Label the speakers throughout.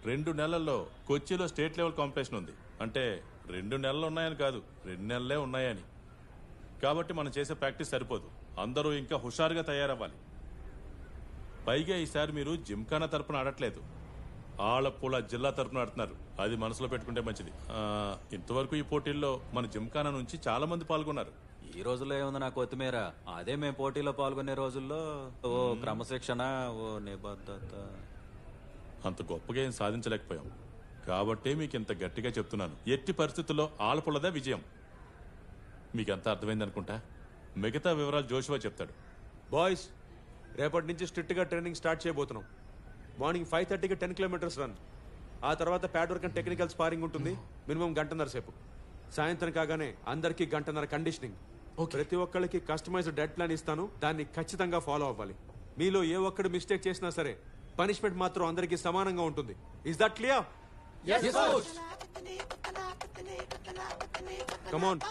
Speaker 1: 2 నెలల్లో కొచ్చిలో state level competition ఉంది. అంటే 2 నెలలు ఉన్నాయని కాదు, 2 నెలలే ఉన్నాయని. కాబట్టి మనం చేసే ప్రాక్టీస్ సరిపోదు. అందరూ ఇంకా హుషారుగా తయారవ్వాలి. పైగా ఈసారి మీరు జిమ్ఖానా తరపున ఆడట్లేదు, ఆలప్పుల జిల్లా తరపున ఆడుతున్నారు. అది మనసులో పెట్టుకుంటే మంచిది. ఇంతవరకు ఈ పోటీల్లో మన జిమ్ఖానా నుంచి చాలా మంది పాల్గొన్నారు.
Speaker 2: ఈ రోజుల్లో ఏముంది నాకు కొత్తిమీర. అదే మేము పోటీలో పాల్గొనే రోజుల్లో ఓ క్రమశిక్షణ, ఓ నిబద్ధత.
Speaker 1: అంత గొప్పగా ఏం సాధించలేకపోయాం. కాబట్టే మీకు ఇంత గట్టిగా చెప్తున్నాను, ఎట్టి పరిస్థితుల్లో ఆలపులదే విజయం. మీకంతా అర్థమైంది అనుకుంటా. మిగతా వివరాలు జోషువా చెప్తాడు.
Speaker 3: బాయ్స్, రేపటి నుంచి స్ట్రిక్ట్ గా ట్రైనింగ్ స్టార్ట్ చేయబోతున్నాం. మార్నింగ్ 5:30కి 10 కిలోమీటర్స్ రన్. ఆ తర్వాత pad work and technical sparring ఉంటుంది, మినిమం 1.5 గంటల సేపు. సాయంత్రం కాగానే అందరికీ 1.5 గంటల కండిషనింగ్. ప్రతి ఒక్కళ్ళకి కస్టమైజ్డ్ డెడ్ ప్లాన్ ఇస్తాను, దాన్ని ఖచ్చితంగా ఫాలో అవ్వాలి. మీలో ఏ ఒక్కడు మిస్టేక్ చేసినా సరే పనిష్మెంట్ మాత్రం అందరికీ సమానంగా ఉంటుంది. Is that clear? Come on.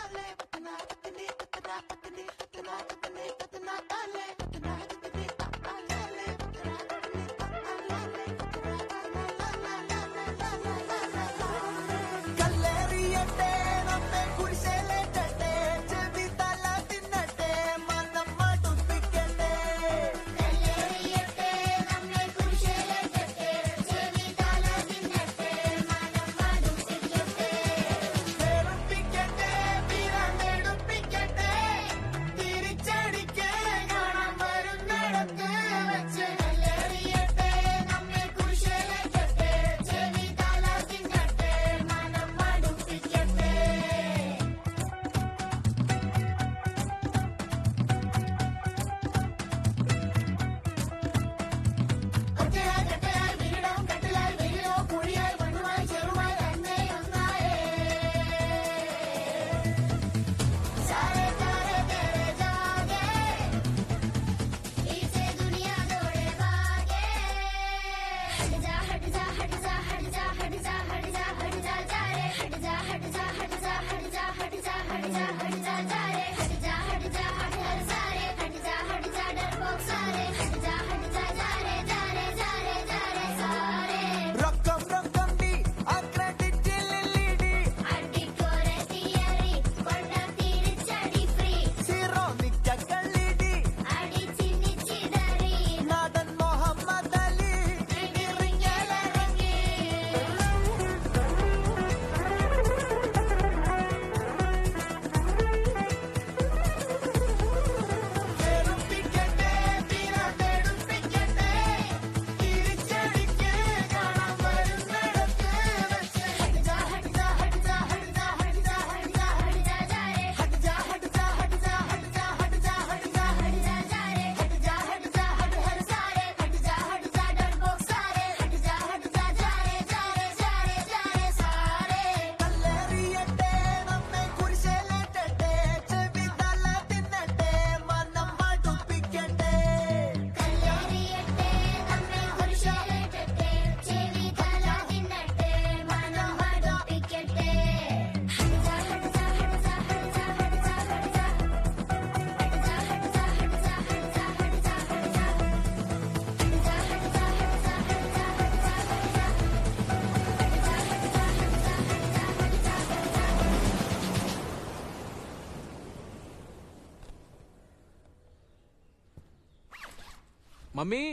Speaker 4: Mummy,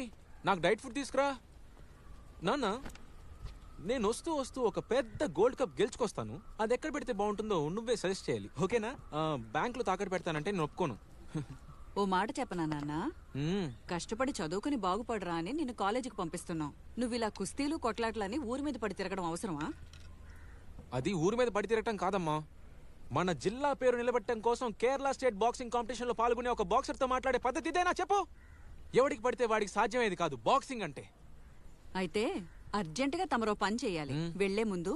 Speaker 4: నాకు డైట్ ఫుడ్ తీసుకురా. నాన్న, నేను వస్తూ వస్తూ ఒక పెద్ద గోల్డ్ కప్ గెలుచుకొస్తాను. అది ఎక్కడ పెడితే బాగుంటుందో నువ్వే సజెస్ట్ చేయాలి, ఓకేనా? బ్యాంకులో తాకట్టు పెడతానంటే నేను ఒప్పుకోను.
Speaker 5: ఓ మాట చెప్పనా నాన్న, కష్టపడి చదువుకుని బాగుపడరా అని నిన్ను కాలేజీకి పంపిస్తున్నావు. నువ్వు ఇలా కుస్తీలు కొట్లాట్లని ఊరి మీద పడి తిరగడం అవసరమా?
Speaker 4: అది ఊరి మీద పడి తిరగటం కాదమ్మా, మన జిల్లా పేరు నిలబెట్టడం కోసం కేరళ స్టేట్ బాక్సింగ్ కాంపిటీషన్ లో పాల్గొనే ఒక బాక్సర్ తో మాట్లాడే పద్ధతి ఇదేనా చెప్పు? ఎవడికి పడితే వాడికి సాధ్యమేది కాదు బాక్సింగ్ అంటే.
Speaker 5: అయితే అర్జెంటుగా తమరో పని చేయాలి. వెళ్లే ముందు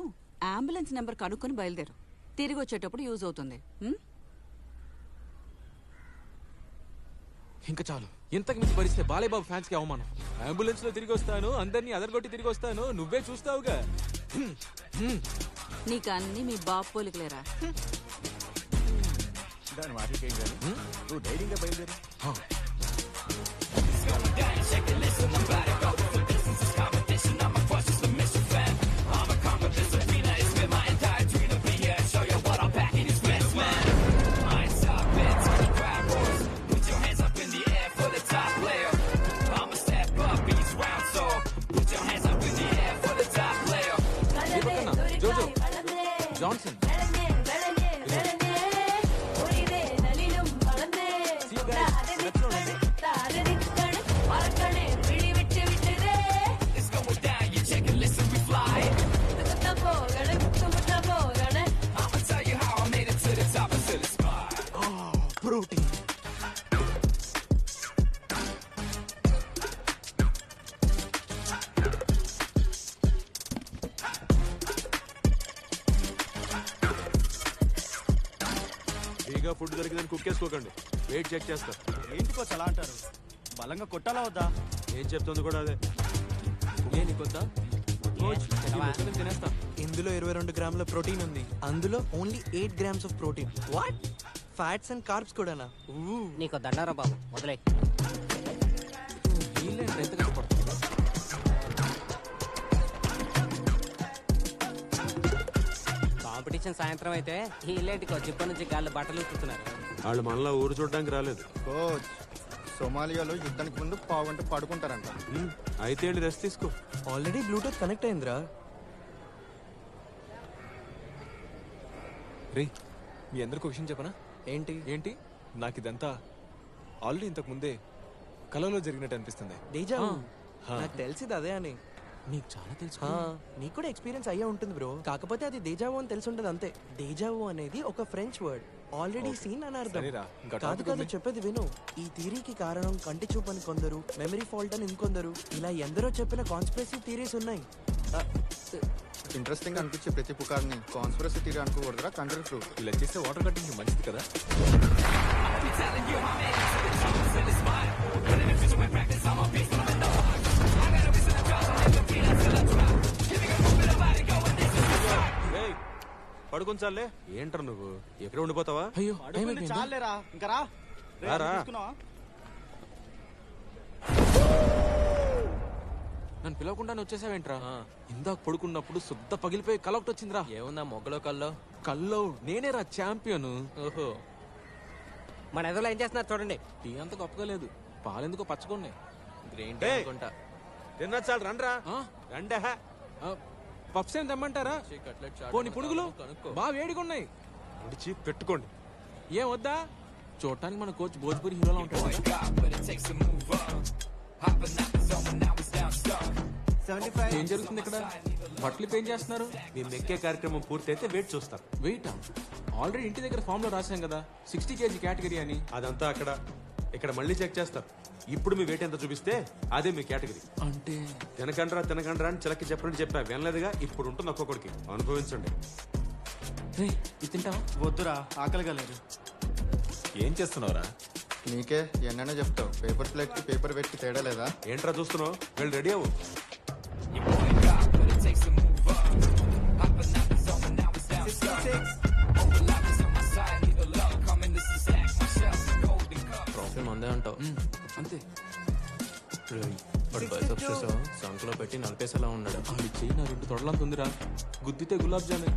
Speaker 5: అంబులెన్స్ నెంబర్ కనుక్కొని బయలుదేరు. తిరిగి వచ్చేటప్పుడు యూజ్ అవుతుంది.
Speaker 4: ఇంకా చాలు, ఇంతకు మించి భరిస్తే బాలేబాబు ఫ్యాన్స్ కి అవమానం. అంబులెన్స్ లో తిరిగి వస్తాను, అందరినీ అదరగొట్టి తిరిగి వస్తాను, నువ్వే చూస్తావుగా.
Speaker 5: నీకు అన్ని మీ బాబు పోలికలేరా?
Speaker 6: దాని మాటలకేం గాని నువ్వు ధైర్యంగా బయలుదేరు.
Speaker 7: Take a listen, I'm about to go. This is competition, I'm a crush, it's a mission fan.
Speaker 4: Johnson.
Speaker 6: Protein.
Speaker 3: ఫ్రీగా ఫుడ్ దొరికిందని కుక్ చేసుకోకండి. వెయిట్ చెక్ చేస్తా.
Speaker 6: ఏంటి కోచ్ అలా అంటారు? బలంగా కొట్టాలా వద్దా?
Speaker 3: ఏం చెప్తుంది కూడా అదే.
Speaker 4: ఏ నీకొద్దా? కోచ్, ఈ ముక్క నేను తినేస్తా.
Speaker 7: ఇందులో 22 గ్రాముల ప్రోటీన్ ఉంది. అందులో only 8 grams of protein. What? Fats and carbs కూడానా?
Speaker 8: నీకు దండారా బాబు, మొదలై.
Speaker 4: వీళ్ళేంటి ఎంత కష్టపడుతుందా?
Speaker 8: కాంపిటీషన్ సాయంత్రం అయితే ఈ ఇల్లేంటికో జిప్ప నుంచి గాలి బట్టలు ఉతుకుతున్నారు.
Speaker 3: వాళ్ళు మనలో ఊరు చూడడానికి రాలేదు.
Speaker 9: కోచ్, సోమాలియాలో యుద్ధానికి ముందు పావుగంట పడుకుంటారంట.
Speaker 3: అయితే వెళ్ళి రెస్ట్ తీసుకో.
Speaker 7: ఆల్రెడీ బ్లూటూత్ కనెక్ట్ అయిందిరా.
Speaker 4: రే, మీ అందరికి ఒక విషయం చెప్పనా?
Speaker 7: ఏంటి?
Speaker 4: ఏంటి నాకు ఇదంతా ఆల్రెడీ ఇంతకు ముందే కలలో జరిగినట్టు అనిపిస్తుంది.
Speaker 7: డేజా
Speaker 4: ఆ.
Speaker 7: నాకు తెలిసింది అదే అని.
Speaker 4: నీకు చాలా తెలుసు.
Speaker 7: ఆ, నీకు కూడా ఎక్స్పీరియన్స్ అయ్యే ఉంటుంది బ్రో. కాకపోతే అది డేజావో అని తెలిసి ఉంటుంది అంతే. డేజావో అనేది ఒక ఫ్రెంచ్ వర్డ్. ఆల్రెడీ సీన్ అని అర్థం.
Speaker 4: సరేరా, ఇంకా
Speaker 7: కాదు
Speaker 4: topic
Speaker 7: కాదు
Speaker 4: వదిలేయ్.
Speaker 7: చెప్పేది విను. ఈ థియరీకి కారణం కంటి చూపు అని కొందరు, మెమరీ ఫాల్ట్ అని ఇంకొందరు, ఇలా ఎందరో చెప్పిన కాన్స్పిరసీ థియరీస్ ఉన్నాయి. ఆ,
Speaker 9: ఇంట్రెస్టింగ్ అనిపించే ప్రతి పుకార్ని కాన్స్పిరసీ థియరీ అనుకోకూడదురా, కంట్రీ ప్రూఫ్.
Speaker 4: ఇలా చేస్తే వాటర్ కట్టింగ్ మంచిది కదా.
Speaker 3: ఏయ్, పడుకుంచాలే. ఏంటర్ నువ్వు ఎక్కడ ఉండిపోతావా?
Speaker 4: అయ్యో, టైం అయిపోయిందా?
Speaker 6: చాలేరా, ఇంకా రా. రే,
Speaker 3: రారా.
Speaker 6: తీసుకున్నావా?
Speaker 4: నన్ను పిలవకుండానే వచ్చేసావేంట్రా? ఇందాక పడుకున్నప్పుడు శుద్ధ పగిలిపోయి కల ఒకటి వచ్చిందిరా.
Speaker 2: ఏముందా మొగ్గలో కల్లో?
Speaker 4: కల్లో నేనేరా ఛాంపియన్.
Speaker 2: ఓహో,
Speaker 8: మన ఎదురులో ఏం చేస్తున్నారు చూడండి.
Speaker 4: టీ అంత గొప్పగా లేదు, పాలెందుకో పచ్చగొన్నాయి.
Speaker 2: గ్రీన్ టీ
Speaker 3: ఏయ్.
Speaker 2: అనుకుంటా.
Speaker 3: తిన్నా చాలు రండ్రా.
Speaker 4: ఆ?
Speaker 3: రండా.
Speaker 4: పప్స్ ఏం తెమ్మంటారా?
Speaker 2: కట్లెట్ చాట్
Speaker 4: పోనీ పునుగులు
Speaker 2: కనుక్కో.
Speaker 4: బాగా వేడిగా ఉన్నాయి.
Speaker 3: విడిచి పెట్టుకోండి.
Speaker 4: ఏం వద్దా? చూడటానికి మన కోచ్ భోజ్పూరి హీరోలా ఉంటాడు కదా.
Speaker 6: 75.
Speaker 4: ఏం జరుగుతుంది ఇక్కడ? బట్టలు పెయిన్ చేస్తున్నారు.
Speaker 3: మేము ఎక్కే కార్యక్రమం పూర్తయితే వెయిట్ చూస్తాం.
Speaker 4: వెయిట్ ఆల్రెడీ ఇంటి దగ్గర ఫామ్ లో రాసాం కదా 60 kg కేటగిరీ అని.
Speaker 3: అదంతా అక్కడ. ఇక్కడ మళ్ళీ చెక్ చేస్తారు. ఇప్పుడు మీ వెయిట్ ఎంత చూపిస్తే అదే మీ కేటగిరీ.
Speaker 4: అంటే
Speaker 3: తినకండ్రా తినకండ్రా అని చిలకి చెప్పండి చెప్పా వినలేదుగా. ఇప్పుడు ఉంటుంది ఒక్కొక్కడికి. అనుభవించండి.
Speaker 4: రే, ఇది తింటావా?
Speaker 6: వద్దురా, ఆకలిగా లేదు.
Speaker 2: ఏం చేస్తున్నావురా?
Speaker 9: నీకే ఎన్నైనా చెప్తావు. పేపర్ ప్లేట్ కి పేపర్ వెయిట్ కి తేడా లేదా?
Speaker 3: ఏంట్రా చూస్తున్నావు? వెళ్ళి రెడీ అవ్వు.
Speaker 2: ట్రోఫీ మందే అంటావు.
Speaker 4: అంతే.
Speaker 2: సంకలో పెట్టి నలిపేసేలా ఉన్నాడు.
Speaker 4: ఆడి చెయ్యి నా 2 తొడలంత ఉందిరా. గుద్దితే గులాబ్ జామే.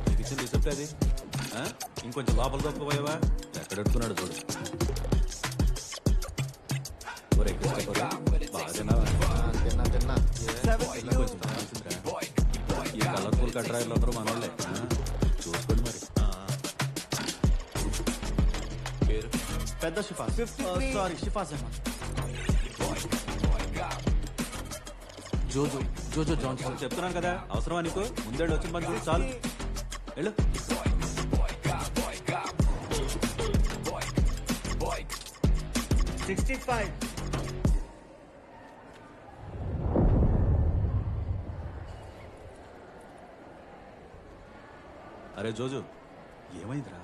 Speaker 2: నీకు ఇచ్చిన రిసెప్ట్ అది ఆ? ఇంకొంచెం లోపల తప్పుకోపోయావా? ఎక్కడ పెట్టుకున్నాడు చూడు. ఒరే, కృష్ణ, బాగా తిన్నావా?
Speaker 9: తిన్నా తిన్నా.
Speaker 2: ఇలా కొంచెం కావాల్సిందిరా. ఈ కలర్ఫుల్ కట్రాయిలు అందరూ మనోళ్ళే. చూసుకోండి మరి. పేరు
Speaker 6: పెద్ద షిఫాస్. సారీ, షిఫాస్ అమ్మా.
Speaker 4: జోజో జోజో జాన్సన్.
Speaker 2: చెప్తున్నాను కదా, అవసరమా నీకు? ముందేళ్ళు వచ్చిన పని చూడు చాలు. వెళ్ళు.
Speaker 6: 65.
Speaker 2: అరే జోజు, ఏమైందిరా?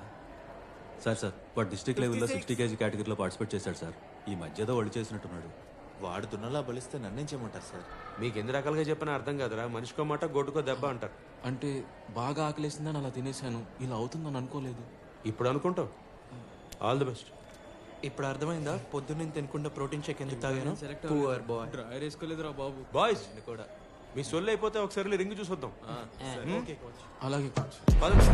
Speaker 2: సార్ వాడు డిస్ట్రిక్ట్ లెవెల్లో 60 kg కేటగిరీలో పార్టిసిపేట్ చేశాడు సార్. ఈ మధ్యలో ఒళ్ళు చేసినట్టున్నాడు.
Speaker 10: వాడు దున్నలా బలిస్తే నన్నేం చేయమంటారు సార్?
Speaker 3: మీకు ఎన్ని రకాలుగా చెప్పినా అర్థం కాదురా. మనిషికో మాట గొడ్డుకో దెబ్బ అంటారు.
Speaker 4: అంటే బాగా ఆకలేసిందని అలా తినేసాను. ఇలా అవుతుందని అనుకోలేదు.
Speaker 3: ఇప్పుడు అనుకుంటావు. All the best.
Speaker 7: ఇప్పుడు అర్థమైందా పొద్దున్న తినకుండా ప్రోటీన్ షేక్ ఎందుకు తాగాను? Poor bye.
Speaker 4: డ్రైర్ వేసుకోలేదురా బాబు.
Speaker 3: బాయ్స్ కూడా మీ సొల్లు అయిపోతే ఒకసారి రింగ్ చూసొద్దాం.
Speaker 4: అలాగే కోచ్.
Speaker 3: పదండి.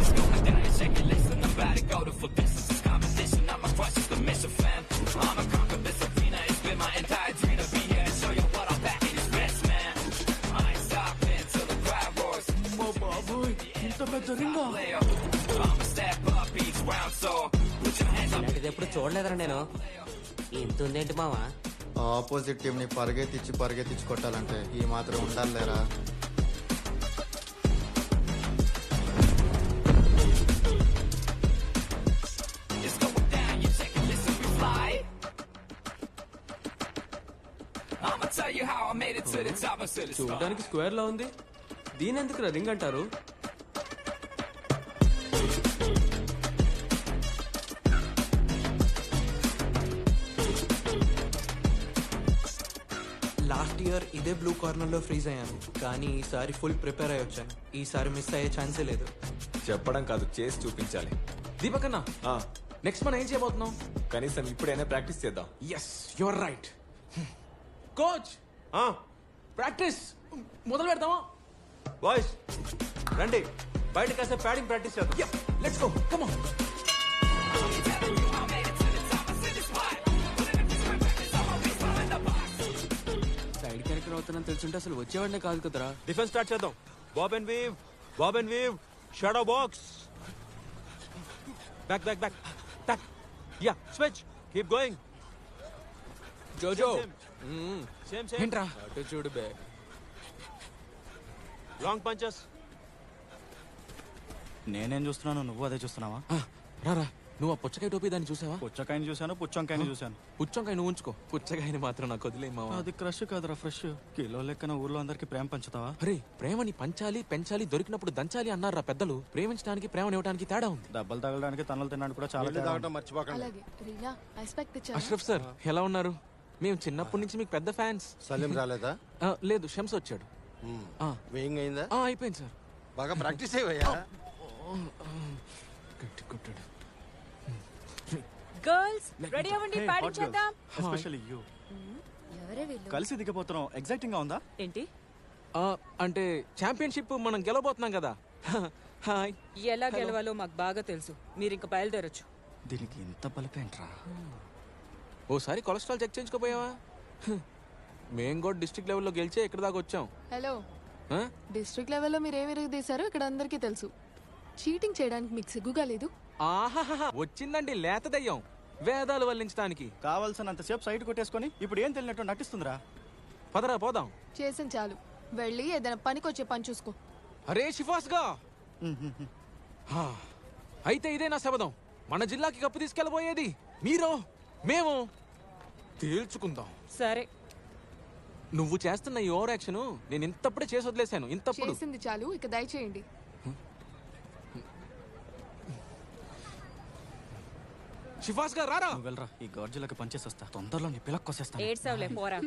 Speaker 8: ఇలాంటిది ఎప్పుడు చూడలేదురా నేను. ఇంత ఉందేంటి మావా?
Speaker 9: ఆపోజిట్ టీం ని పరిగెత్తించి కొట్టాలంటే ఈ మాత్రం ఉండాలి లేరా?
Speaker 7: చూడడానికి స్క్వేర్ లా ఉంది. దీని ఎందుకు రింగ్ అంటారు? లాస్ట్ ఇయర్ ఇదే బ్లూ కార్నర్ లో ఫ్రీజ్ అయ్యాను, కానీ ఈసారి ఫుల్ ప్రిపేర్ అయ్యి వచ్చాను. ఈసారి మిస్ అయ్యే ఛాన్సే లేదు.
Speaker 11: చెప్పడం కాదు, చేసి చూపించాలి.
Speaker 4: దీపక్ అన్న, నెక్స్ట్ మనం ఏం చేయబోతున్నాం?
Speaker 11: కనీసం ఇప్పుడైనా ప్రాక్టీస్ చేద్దాం.
Speaker 4: Yes, you're right. Coach, practice మొదలు పెడదామా?
Speaker 3: బాయ్స్ రండి, బయట కాసేపు ప్యాడింగ్ ప్రాక్టీస్ చేద్దాం.
Speaker 4: Let's go, come on.
Speaker 7: Side character అవుతానని తెలుసుంటే అసలు వచ్చేవాడినే కాదు కదరా.
Speaker 3: డిఫెన్స్ స్టార్ట్ చేద్దాం. Bob and weave, shadow box, back. Yeah, switch, keep going.
Speaker 7: జోజో
Speaker 3: సేమ్
Speaker 4: ఏంట్రా?
Speaker 7: అటు చూడు బే.
Speaker 3: Long punches.
Speaker 6: నేనేం చూస్తున్నాను, నువ్వు అదే చూస్తున్నావా?
Speaker 4: రారా, నువ్వు ఆ పుచ్చకాయ టోపీ దాన్ని చూసావా?
Speaker 6: పుచ్చకాయని చూశాను, పుచ్చంకాయని చూశాను.
Speaker 4: పుచ్చంకాయ నువ్వు ఉంచుకో, పుచ్చకాయని మాత్రం నాకు వదిలేమావా?
Speaker 6: అది క్రష్ కాదురా, ఫ్రెష్. కిలో లెక్కన ఊర్లో అందరికి ప్రేమ పంచుతావా?
Speaker 4: అరే, ప్రేమని పంచాలి, పెంచాలి, దొరికినప్పుడు దంచాలి అన్నారా పెద్దలు. ప్రేమించడానికి, ప్రేమనివ్వడానికి తేడా ఉంది.
Speaker 6: దెబ్బలు తగలడానికి, తన్నులు తినడానికి కూడా చాలా తేడా ఉంది.
Speaker 4: అష్రఫ్ సార్, ఎలా ఉన్నారు? మేము చిన్నప్పటి నుంచి మీకు పెద్ద ఫ్యాన్స్.
Speaker 9: సలీం రాలేదా?
Speaker 4: లేదు, షమ్స్ వచ్చాడు.
Speaker 9: వేయింగ్ అయిందా?
Speaker 4: అయిపోయింది సార్.
Speaker 9: బాగా ప్రాక్టీస్ అయ్యా.
Speaker 4: గట్టి కొట్టాడు.
Speaker 5: గర్ల్స్ రెడీ అవ్వండి, పాడించేద్దాం.
Speaker 6: Especially you. కలిసి దిగబోతున్నాం, ఎగ్జైటింగ్ గా ఉందా?
Speaker 5: ఏంటి?
Speaker 4: అంటే ఛాంపియన్షిప్ మనం గెలవబోతున్నాం కదా. హాయ్.
Speaker 5: ఎలా గెలవాలో మాకు బాగా తెలుసు. మీరు ఇంకా బయలుదేరొచ్చు.
Speaker 6: దీనికి ఇంత బలిపేంట్రా?
Speaker 4: ఓసారి కొలెస్ట్రాల్ చెక్ చేయించుకోపోయావా? మేం కూడా డిస్ట్రిక్ట్ లెవెల్లో గెలిచే ఇక్కడ దాకా వచ్చాం.
Speaker 12: హలో, డిస్ట్రిక్ట్ లెవెల్లో మీరు ఏమి తీశారో ఇక్కడ అందరికీ తెలుసు. చీటింగ్ చేయడానికి మీకు సిగ్గుగా లేదు?
Speaker 4: ఆహాహా, వచ్చిందండి లేత దయ్యం, వేదాలు వల్లించడానికి.
Speaker 6: కావాల్సినంతసేపు సైట్ కొట్టేసుకొని ఇప్పుడు ఏం తెలియనట్టు నటిస్తుందిరా.
Speaker 4: పదరా పోదాం.
Speaker 12: చేసిన చాలు, వెళ్ళి ఏదైనా పనికొచ్చే పని చూసుకో.
Speaker 4: అరే షిఫాస్గా, అయితే ఇదే నా శబదం. మన జిల్లాకి కప్పు తీసుకెళ్ళబోయేది మీరు, మేము తేల్చుకుందాం.
Speaker 5: సరే,
Speaker 4: నువ్వు చేస్తున్న ఈ ఓవర్ యాక్షన్ నేను ఇంతప్పుడే చేసి వదిలేశాను. ఇంతప్పుడు
Speaker 12: చేసింది చాలు, ఇక దయచేయండి.
Speaker 4: షిఫాస్ గా రారా.
Speaker 6: నువ్వు వెళ్ళరా, ఈ గార్జులకి పనిచేసి వస్తా. తొందరలో నీ పిల్లకి కొసేస్తాను.
Speaker 5: ఏడ్సావులే, పోరా.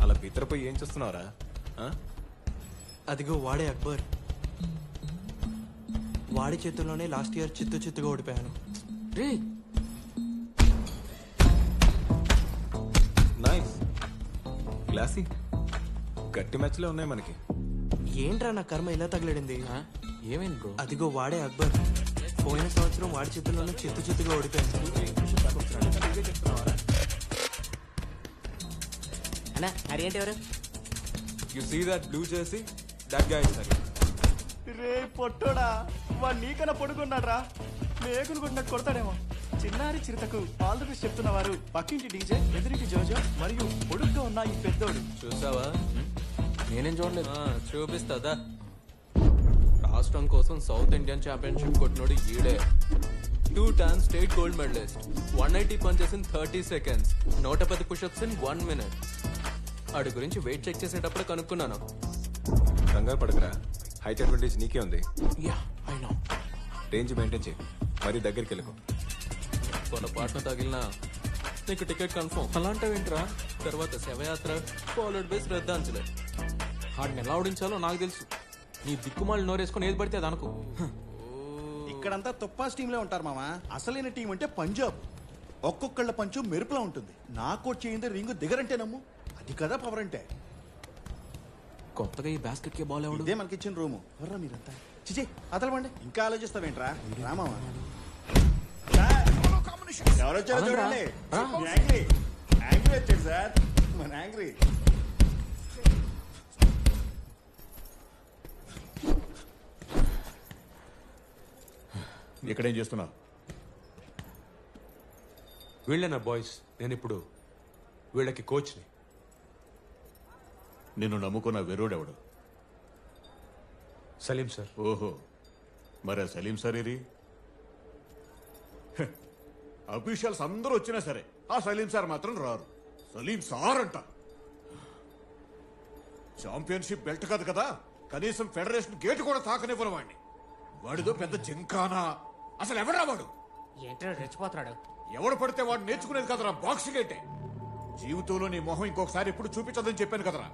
Speaker 11: అలా బిత్తరపోయి ఏం చేస్తున్నావురా?
Speaker 7: అదిగో వాడే అక్బర్. వాడి చేతుల్లోనే లాస్ట్ ఇయర్ చిత్తుగా ఓడిపోయాను.
Speaker 4: రే,
Speaker 11: నైస్, క్లాసీ. గట్టి మ్యాచ్లే ఉన్నాయి మనకి.
Speaker 7: ఏంట్రా నా కర్మ ఇలా తగిలడింది?
Speaker 4: ఏమైంది బ్రో?
Speaker 7: అదిగో వాడే అక్బర్. పోయిన సంవత్సరం వాడి చేతుల్లోనే చిత్తుగా ఓడిపోయాను.
Speaker 8: అన్నా, హరి అంటే ఎవరు?
Speaker 11: You see that blue jersey, that guy is Hari.
Speaker 6: రే పొట్టోడా, వాడు నీకన్నా పొడుకున్నాడు రా. మేకును కొట్టినట్టు కొడతాడేమో. చిన్నారి చిరుతకు ఆల్ ది బెస్ట్ చెప్తున్నవారు పక్కింటి డీజే, ఎదురింటి జోజో మరియు పొడుగ్గా ఉన్న ఈ పెద్దోడు.
Speaker 7: చూసావా?
Speaker 4: నేనేం చూడలేదు.
Speaker 7: చూపిస్తుందా? రాష్ట్రం కోసం సౌత్ ఇండియన్ ఛాంపియన్షిప్ కొట్టినోడు ఈడే. 2 times state gold medalist. 180 punches in 30 seconds. 110 pushups in 1 minute. ఆడి గురించి వెయిట్ చెక్ చేసేటప్పుడు కనుక్కున్నాను.
Speaker 11: కంగారు పడకరా, హైట్ అడ్వాంటేజ్ నీకే ఉంది.
Speaker 4: Yeah, I know.
Speaker 11: Range maintain చేయి, మరి దగ్గరికి వెళ్ళకు.
Speaker 7: పొరపాటున తగిలినా నీకు టికెట్ కన్ఫర్మ్. అలాంటివేంట్రా? తర్వాత శవయాత్ర ఫాలోడ్ బై శ్రద్ధాంజలి.
Speaker 4: ఆడిని ఎలా ఓడించాలో నాకు తెలుసు. నీ దిక్కుమాలు నోరేసుకొని ఏది పడితే అది అనుకో.
Speaker 13: ఇక్కడంతా తుప్పాస్ టీంలో ఉంటారు మామా. అసలైన టీం అంటే పంజాబ్. ఒక్కొక్కళ్ళ పంచు మెరుపులా ఉంటుంది. నాకు చేయింది రింగు దిగరంటే నమ్ము. అది కదా పవర్ అంటే.
Speaker 4: కొత్తగా ఈ బాస్కెట్ కే బాల్ ఎవడు?
Speaker 13: ఇదే మనకిచ్చిన రూము. ఎవర్రా మీరంతా? చిచి అతలవండి, ఇంకా ఆలోచిస్తావేంట్రా? రామావా ఎవరొచ్చారో చూడండి. యాంగ్రీ వచ్చాడు సార్, మన యాంగ్రీ.
Speaker 14: ఇక్కడేం చేస్తున్నావు?
Speaker 3: వీళ్ళేనా బాయ్స్? నేను ఇప్పుడు వీళ్ళకి కోచ్ని.
Speaker 14: నిన్ను నమ్ముకున్న వెరోడెవడు?
Speaker 3: సలీం సార్.
Speaker 14: ఓహో, మరి ఆ సలీం సార్ ఇది అఫీషియల్స్ అందరూ వచ్చినా సరే ఆ సలీం సార్ మాత్రం రారు. సలీం సార్ అంట. ఛాంపియన్షిప్ బెల్ట్ కాదు కదా, కనీసం ఫెడరేషన్ గేట్ కూడా తాకనివ్వరు వాడిని. వాడిదో పెద్ద జింకానా. అసలు ఎవడా వాడు?
Speaker 8: ఏంటో రెచ్చిపోతున్నాడు.
Speaker 14: ఎవడు పడితే వాడు నేర్చుకునేది కదరా బాక్సింగ్ అంటే. జీవితంలో నీ మొహం ఇంకొకసారి ఎప్పుడు చూపించదని చెప్పాను కదరా.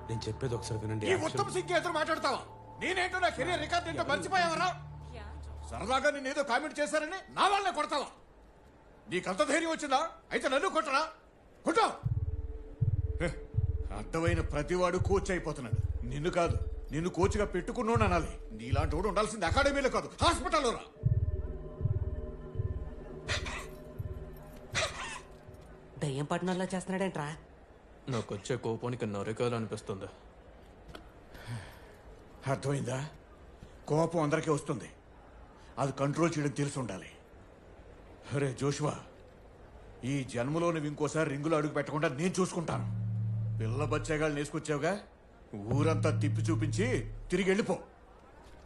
Speaker 3: నేను చెప్పేది ఒకసారి వినండి.
Speaker 14: ఈ ఉత్తమ్ సింగ్ ఎదురు మాట్లాడతావా? నేనేంటో నా కెరీర్ రికార్డ్ ఏంటో మర్చిపోయావరా? సరదాగా నేనేదో కామెంట్ చేశారని నా వాళ్ళనే కొడతావా? నీకంత ధైర్యం వచ్చిందా? అయితే నన్ను కొట్టరా? కొట్టా. అర్థమైన ప్రతివాడు కోచ్ అయిపోతున్నాడు. నిన్ను కాదు, నిన్ను కోచ్గా పెట్టుకున్నాడు అనాలి. నీలాంటి వాడు ఉండాల్సింది అకాడమీలో కాదు, హాస్పిటల్లో రా.
Speaker 8: దయ్యం పట్టణంలో చేస్తున్నాడేంట్రా?
Speaker 7: నాకు వచ్చే కోపానికి నరకాలు అనిపిస్తుంది.
Speaker 14: అర్థమైందా? కోపం అందరికీ వస్తుంది, అది కంట్రోల్ చేయడం తెలిసి ఉండాలి. అరే జోషువా, ఈ జన్మలో నువ్వు ఇంకోసారి రింగులో అడుగు పెట్టకుండా నేను చూసుకుంటాను. పిల్ల బచ్చాగాళ్ళు నేసుకొచ్చావుగా, ఊరంతా తిప్పి చూపించి తిరిగి వెళ్ళిపో.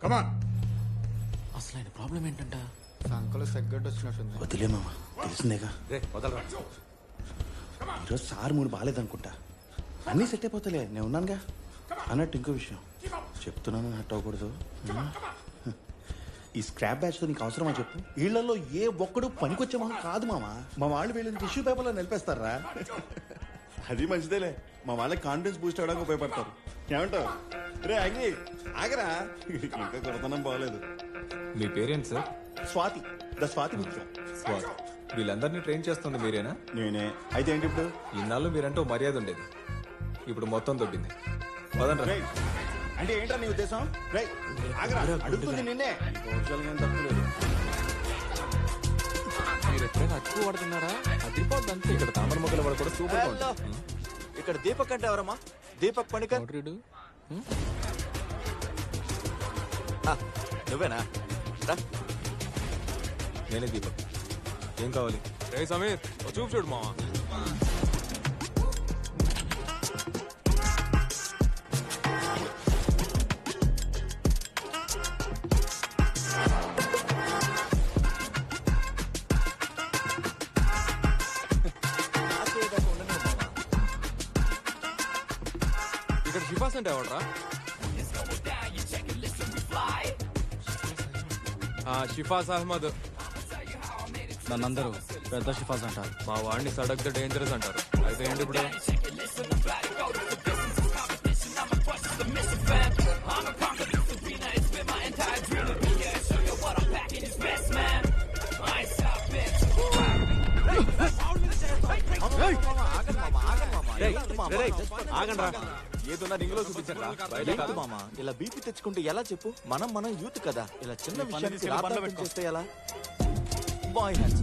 Speaker 14: కమాన్.
Speaker 6: అసలు ఆయన ప్రాబ్లం ఏంటంట?
Speaker 9: సంకలో సెగ్గట్టు వచ్చినట్టుంది.
Speaker 6: వదిలే మామ, తెలిసిందేగా.
Speaker 3: వదలరా.
Speaker 6: ఈరోజు సార్ మూడు బాగాలేదనుకుంటా. అన్నీ సెట్ అయిపోతలే, నేను ఉన్నానుగా. అన్నట్టు ఇంకో విషయం చెప్తున్నాను, హట్ అవ్వకూడదు. ఈ స్క్రాప్ బ్యాచ్తో నీకు అవసరమా చెప్పు? వీళ్ళల్లో ఏ ఒక్కడు పనికొచ్చే మొహం కాదు మామ. మా వాళ్ళు వీళ్ళని టిష్యూ పేపర్లో నిలిపేస్తారా? అది మంచిదేలే, మా వాళ్ళకి కాన్ఫిడెన్స్ బూస్ట్ అవడానికి ఉపయోగపడతారు. ఏమంటావు? రే ఆగి ఆగరా, ఇంకా కొడతనం బాగలేదు.
Speaker 11: మీ పేరేంటి సార్?
Speaker 6: స్వాతి, ద స్వాతి మిత్ర.
Speaker 11: స్వాతి. వీళ్ళందరినీ ట్రైన్ చేస్తుంది మీరేనా?
Speaker 6: నేనే. అయితే ఏంటి ఇప్పుడు?
Speaker 11: ఇన్నాళ్ళు మీరంటూ మర్యాద ఉండేది, ఇప్పుడు మొత్తం దొబ్బింది. పదండి.
Speaker 6: రేయ్, అంటే ఏంటా నీ ఉద్దేశం? రేయ్, ఆగరా, అడుగుతుంది నిన్నే. ఏం తప్పులేదు.
Speaker 4: మీరు ఎప్పుడైనా అక్కువ పడుతున్నారా? అదిరిపోద్ది అంతే.
Speaker 11: ఇక్కడ తామర మొక్కల వాడు కూడా సూపర్ గా
Speaker 10: ఇక్కడ దీపక్ అంటే ఎవరమ్మా? దీపక్ పనికర్. నువ్వేనా?
Speaker 11: నేనే దీపక్. ఏం కావాలి?
Speaker 4: రే సమీర్, ఓ చూపు చూడు మావా. ఇక్కడ షిఫాస్ అంటే ఎవడరా? షిఫాస్ అహ్మద్.
Speaker 6: నన్నందరూ పెద్ద షిఫాజ్ అంటారు.
Speaker 4: మా వాడిని సడక్ ద డేంజరస్ అంటారు. అయితే ఏంటి ఇప్పుడు?
Speaker 10: ఆగండ్రా, ఏదన్నా రింగ్ లో చూపించండి మామ. ఇలా బీపీ తెచ్చుకుంటే ఎలా చెప్పు? మనం యూత్ కదా, ఇలా చిన్న విషయానికి రాద్దాం చేస్తే ఎలా? By hands.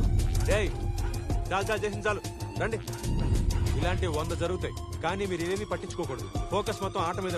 Speaker 3: చాలు చేసింది చాలు, రండి. ఇలాంటి 100 జరుగుతాయి, కానీ మీరు ఏమీ పట్టించుకోకూడదు. ఫోకస్ మొత్తం ఆట మీద